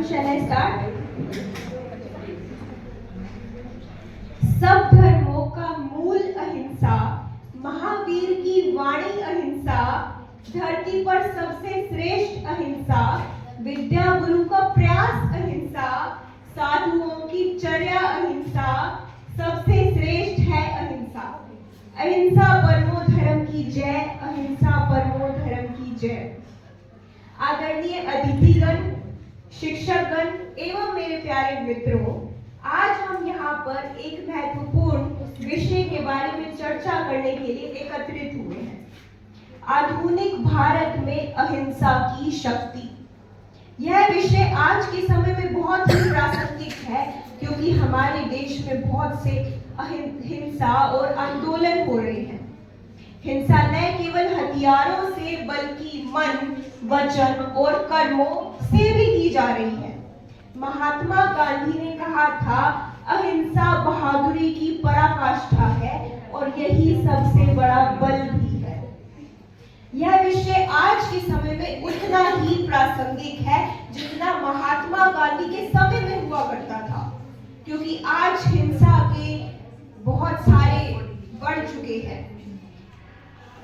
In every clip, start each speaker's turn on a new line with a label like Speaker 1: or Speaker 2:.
Speaker 1: shall I start? सब धर्मों का मूल अहिंसा, महावीर की वाणी अहिंसा, धरती पर सबसे श्रेष्ठ अहिंसा, विद्या गुरु का प्रयास अहिंसा, साधुओं की चर्या अहिंसा, सबसे श्रेष्ठ है अहिंसा। अहिंसा परमो धर्म की जय, अहिंसा परमो धर्म की जय। आदरणीय अतिथिगण, शिक्षकगण एवं मेरे प्यारे मित्रों, आज हम यहाँ पर एक महत्वपूर्ण विषय के बारे में चर्चा करने के लिए एकत्रित हुए हैं। आधुनिक भारत में अहिंसा की शक्ति। यह विषय आज के समय में बहुत ही प्रासंगिक है, क्योंकि हमारे देश में बहुत से हिंसा और आंदोलन हो रहे हैं। हिंसा न केवल हथियारों से बल्कि मन, वचन और कर्मों से भी की जा रही है। महात्मा गांधी ने कहा था, अहिंसा बहादुरी की पराकाष्ठा है और यही सबसे बड़ा बल भी है। यह विषय आज के समय में उतना ही प्रासंगिक है जितना महात्मा गांधी के समय में हुआ करता था, क्योंकि आज हिंसा के बहुत सारे बढ़ चुके हैं।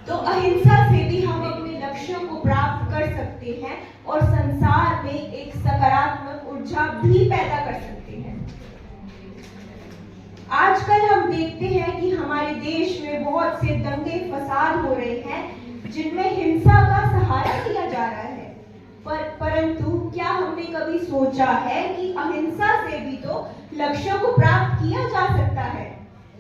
Speaker 1: तो अहिंसा से भी हम अपने लक्ष्यों को प्राप्त कर सकते हैं और संसार में एक सकारात्मक ऊर्जा भी पैदा कर सकते हैं। आजकल हम देखते हैं कि हमारे देश में बहुत से दंगे फसाद हो रहे हैं, जिनमें हिंसा का सहारा लिया जा रहा है। परंतु क्या हमने कभी सोचा है कि अहिंसा से भी तो लक्ष्यों को प्राप्त किया जा सकता है?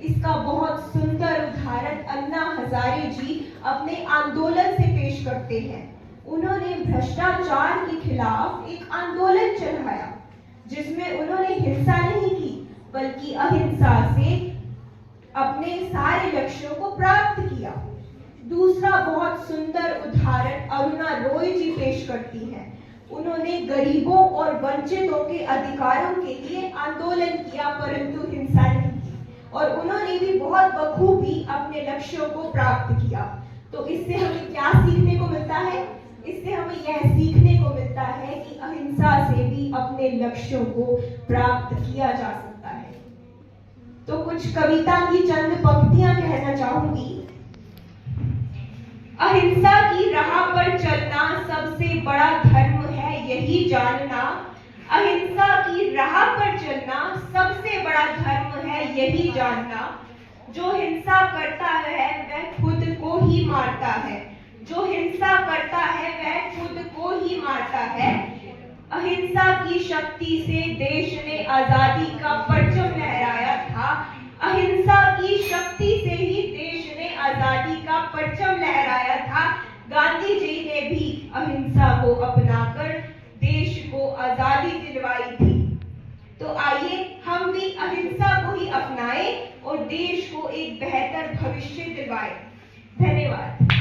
Speaker 1: इसका बहुत सुंदर उदाहरण अन्ना हजारे जी अपने आंदोलन से पेश करते हैं। उन्होंने भ्रष्टाचार के खिलाफ एक आंदोलन चलाया, जिसमें उन्होंने हिंसा नहीं की बल्कि अहिंसा से अपने सारे लक्ष्यों को प्राप्त किया। दूसरा बहुत सुंदर उदाहरण अरुणा रॉय जी पेश करती हैं। उन्होंने गरीबों और वंचितों के अधिकारों के लिए आंदोलन किया, परंतु हिंसा नहीं की, और उन्होंने भी बहुत बखूबी अपने लक्ष्यों को प्राप्त किया। तो इससे हमें क्या सीखने को मिलता है? इससे हमें यह सीखने को मिलता है कि अहिंसा से भी अपने लक्ष्यों को प्राप्त किया जा सकता है। तो कुछ कविता की चंद पंक्तियां कहना चाहूंगी। अहिंसा की राह पर चलना सबसे बड़ा धर्म है, यही जानना। अहिंसा की राह पर चलना सबसे बड़ा धर्म है, यही जानना। जो हिंसा करता है वह खुद को ही मारता है, जो हिंसा करता है वह खुद को ही मारता है। अहिंसा की शक्ति से देश ने आजादी का परचम लहराया था। अहिंसा की शक्ति से ही देश ने आजादी का परचम लहराया था। गांधी जी ने भी अहिंसा को अपनाकर देश को आजादी दिलवाई थी। तो आइए हम भी अहिंसा को ही अपनाएं और देश को एक बेहतर भविष्य दिलवाएं। धन्यवाद।